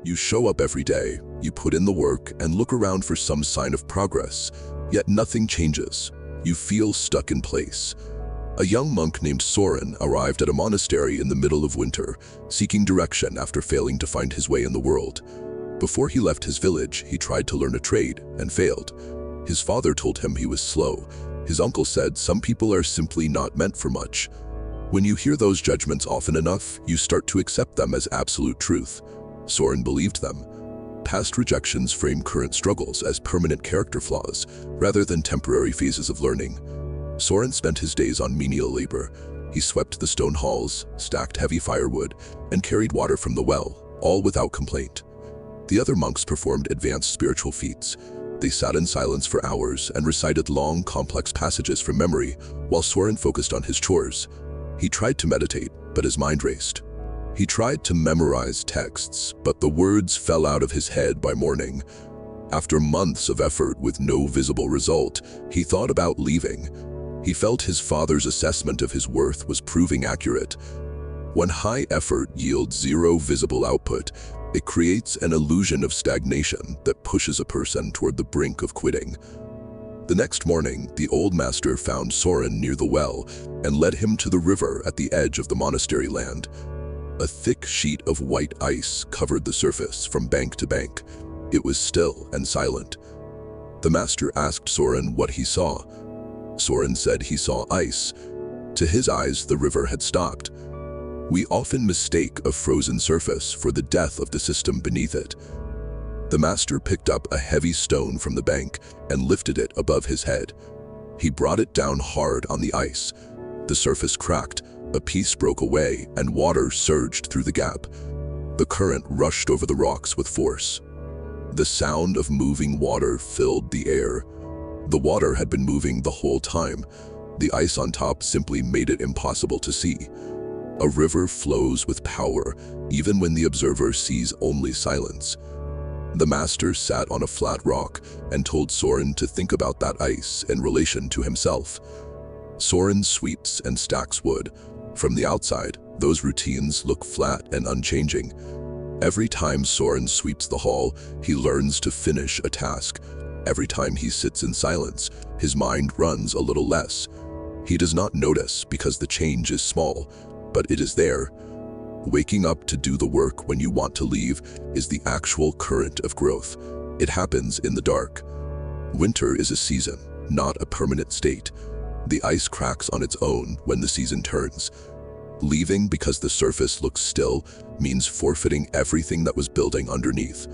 You show up every day, you put in the work and look around for some sign of progress, yet nothing changes. You feel stuck in place. A young monk named Soren arrived at a monastery in the middle of winter, seeking direction after failing to find his way in the world. Before he left his village, he tried to learn a trade and failed. His father told him he was slow. His uncle said some people are simply not meant for much. When you hear those judgments often enough, you start to accept them as absolute truth. Soren believed them. Past rejections frame current struggles as permanent character flaws, rather than temporary phases of learning. Soren spent his days on menial labor. He swept the stone halls, stacked heavy firewood, and carried water from the well, all without complaint. The other monks performed advanced spiritual feats. They sat in silence for hours and recited long, complex passages from memory, while Soren focused on his chores. He tried to meditate, but his mind raced. He tried to memorize texts, but the words fell out of his head by morning. After months of effort with no visible result, he thought about leaving. He felt his father's assessment of his worth was proving accurate. When high effort yields zero visible output, it creates an illusion of stagnation that pushes a person toward the brink of quitting. The next morning, the old master found Soren near the well and led him to the river at the edge of the monastery land. A thick sheet of white ice covered the surface from bank to bank. It was still and silent. The master asked Soren what he saw. Soren said he saw ice. To his eyes, the river had stopped. We often mistake a frozen surface for the death of the system beneath it. The master picked up a heavy stone from the bank and lifted it above his head. He brought it down hard on the ice. The surface cracked, a piece broke away, and water surged through the gap. The current rushed over the rocks with force. The sound of moving water filled the air. The water had been moving the whole time. The ice on top simply made it impossible to see. A river flows with power, even when the observer sees only silence. The master sat on a flat rock and told Soren to think about that ice in relation to himself. Soren sweeps and stacks wood. From the outside, those routines look flat and unchanging. Every time Soren sweeps the hall, he learns to finish a task. Every time he sits in silence, his mind runs a little less. He does not notice because the change is small, but it is there. Waking up to do the work when you want to leave is the actual current of growth. It happens in the dark. Winter is a season, not a permanent state. The ice cracks on its own when the season turns. Leaving because the surface looks still means forfeiting everything that was building underneath.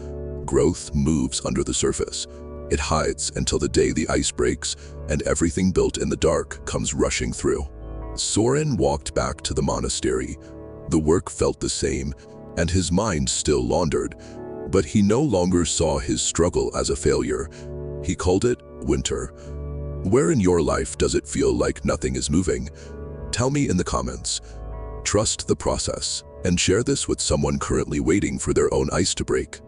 Growth moves under the surface. It hides until the day the ice breaks and everything built in the dark comes rushing through. Soren walked back to the monastery. The work felt the same, and his mind still laundered, but he no longer saw his struggle as a failure. He called it winter. Where in your life does it feel like nothing is moving? Tell me in the comments. Trust the process, and share this with someone currently waiting for their own ice to break.